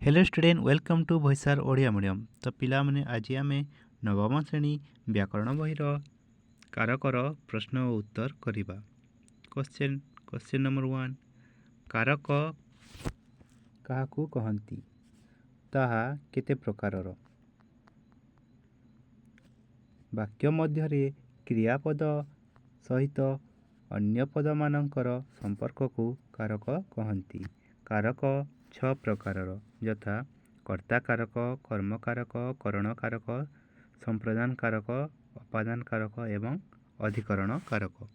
Hello student welcome to भोईसार Odia medium. तो पिला माने आज आम नवम श्रेणी व्याकरण बहिर कारकर प्रश्न और उत्तर करिबा। क्वेश्चन नंबर 1, कारक काहाकू कहंती, ताहा केते प्रकारर। वाक्य मध्यरे क्रियापद सहित अन्य पद मानकर संपर्क को कारक कहंती। कारक 6 प्रकारर यथा कर्ता कारक, कर्म कारक, करण कारक, संप्रदान कारक, अपादान कारक एवं अधिकरण कारक।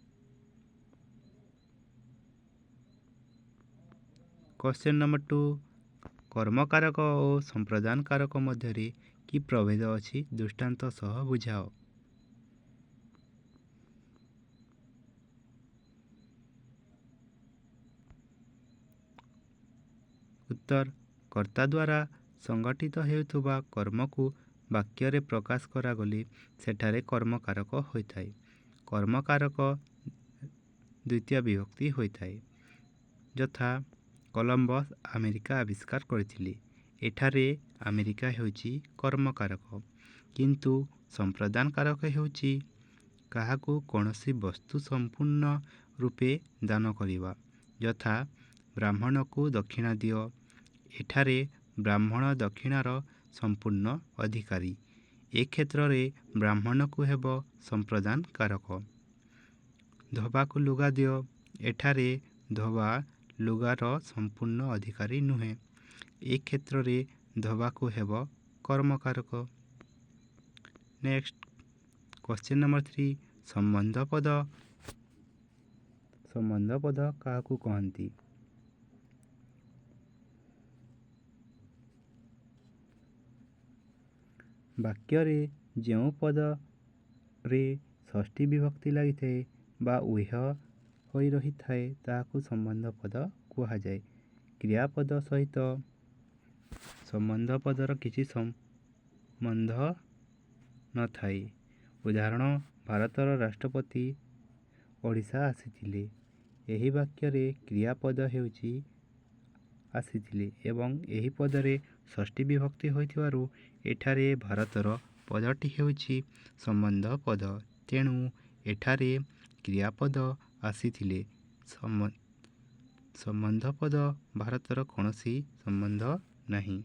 क्वेश्चन नंबर 2, कर्म कारक और संप्रदान कारक मध्य कि प्रभेद अछि दृष्टांत सह बुझाओ। उत्तर, कर्ता द्वारा संगठित हेउथुबा कर्म को वाक्य रे प्रकाश करागले सेठारे कर्म कारक होइथाय। कर्म कारक द्वितीय विभक्ति होइथाय यथा कोलंबस अमेरिका आविष्कार करथिले। एठारे अमेरिका हेउची कर्म कारक, किंतु संप्रदान कारक हेउची काहाकू कौनसी वस्तु संपूर्ण रूपे दान करिबा। यथा ब्राह्मण को दक्षिणा दियो। एठारे ब्राह्मण दक्षिणार संपूर्ण अधिकारी। ए क्षेत्र रे ब्राह्मण को हेब संप्रदान कारक। धोबा को लुगा दियो। एठारे धोबा लुगार संपूर्ण अधिकारी नुहे। ए क्षेत्र रे धोबा को हेब कर्म कारक। नेक्स्ट क्वेश्चन नंबर 3, संबंध पद काहाकू कहंती। वाक्य रे जेउ पद रे षष्ठी विभक्ति लगी थाए बा उह होई रही थाए ताहाकू संबंध पद कुहा जाए। क्रियापद सहित संबंध पदर किछि संबंध न थाए। उदाहरण, भारतर राष्ट्रपति ओडिशा आसीथिले। एही वाक्य रे क्रियापद हेउची आसीथिले एवं एही पदरे षष्ठी विभक्ति होइथिबारु एठारे भारतर पदटी हेउची संबंध पद। तेणु एठारे क्रियापद आसीथिले। संबंध पद भारतर कौनसी संबंध नहीं।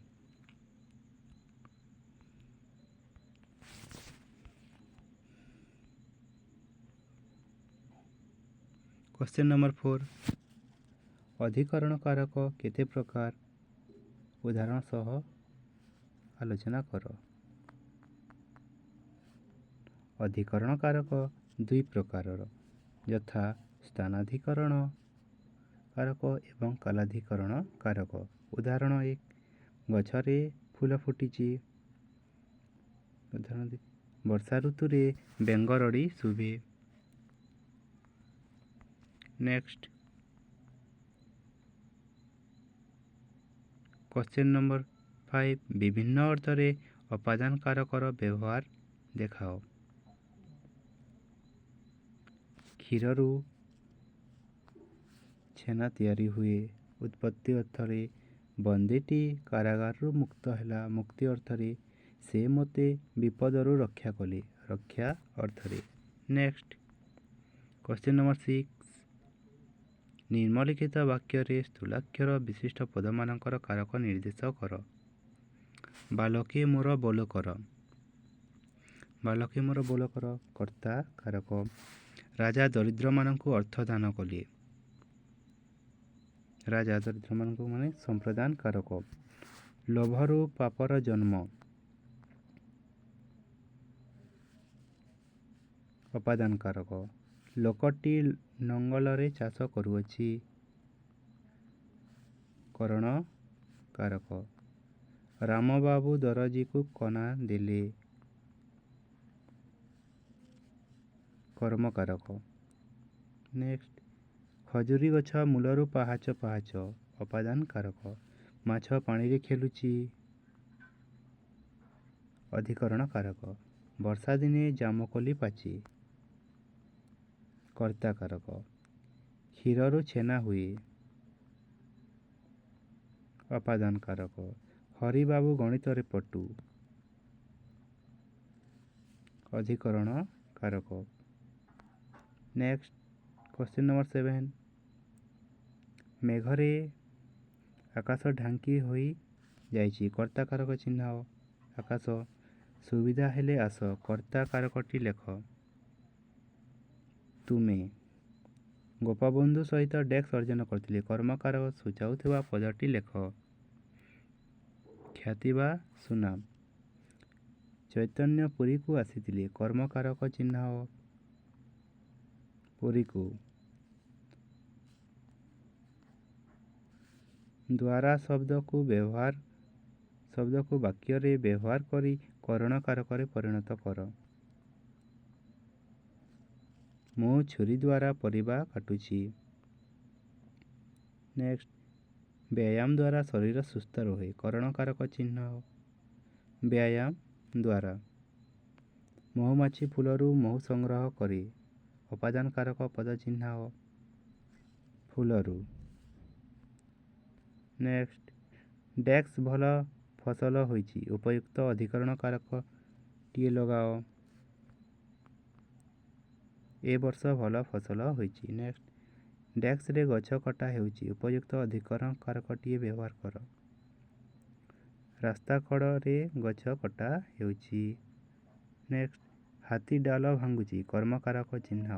क्वेश्चन नंबर 4, अधिकरण कारक केते प्रकार उदाहरण सह आलोचना कर। अधिकरण कारक 2 प्रकारर यथा स्थानाधिकरण कारक एवं कालाधिकरण कारक। उदाहरण 1, गछरे फूल फुटिची। उदाहरण 2, वर्षा ऋतु रे बेंगरड़ी शुभे। नेक्स्ट क्वेश्चन नंबर 5, विभिन्न अर्थ रे अपादान कारकर व्यवहार देखाओ। क्षीररु छेना तैयारी हुए। उत्पत्ति अर्थ रे बंदीटी कारागार मुक्त हैला। मुक्ति अर्थ रे से मते विपदरु रक्षा कले। रक्षा अर्थ रे। नेक्स्ट क्वेश्चन नंबर 6, निम्नलिखित वाक्य रे स्थूलाक्षर विशिष्ट पद मानकर कारक निर्देश कर। बालके मोर बोल कर। बालके मोर बोल कर कर्ता कारक। राजा दरिद्र मानकु अर्थ दान कले। राजा दरिद्र मानकु माने संप्रदान कारक। लोभरु पापर जन्म अपादान कारक। लोकटी नंगलरे चाष करुअछि करण कारक। राम बाबू दरजी को कना देले कर्म कारक। नेक्स्ट, खजुरी गछ मूलरू पाहाच पाहाच अपादान कारक। माछ पानी रे खेलुची अधिकरण कारक। वर्षा दिने जामकोली पाची कर्ता कारक। क्षीररु छेना हुए अपादान कारक। ହରିବାବୁ ଗଣିତରେ ପଟୁ। ଅଧିକରଣ କାରକ। ନେକ୍ସଟ क्वेश्चन नंबर 7 मेघरे आकाश ढांकी होई जाइछि कर्ता कारक चिन्ह आकाश सुविधा हेले आस कर्ता कारकटी लेख तुमे गोपबंधु सहित डेस्क अर्जन करथिले कर्मकारक सूचाउथिबा पदटी लेख ख्याति बा सुनाम चैतन्य पुरी को आसीथिले कर्मकारक चिन्ह पुरी को द्वारा शब्द को वाक्य रे व्यवहार करी करण कारक रे परिणत कर मु छुरी द्वारा परिबा काटुछि नेक्स्ट व्यायाम द्वारा शरीर सुस्थ रहे करण कारक चिन्ह व्यायाम द्वारा महुमाछी फूलरू महु संग्रह करे उपादान कारक पद चिन्ह फूलरू नेक्स्ट डेक्स भल फसल होइछि उपयुक्त अधिकरण कारक टीए लगाओ ए वर्ष भल फसल होइछि नेक्स्ट डेक्स रे गछ कटा हेउछि उपयुक्त अधिकरण कारक टीए व्यवहार कर रास्ता कड़ रे गछ कटा हेउछि नेक्स्ट हाथी डाल भांगुछि कर्म कारक चिन्ह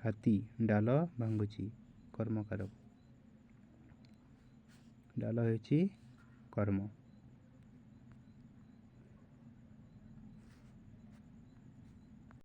हाथी डाल भांगुछि कर्म कारक डाल हेउछि कर्म।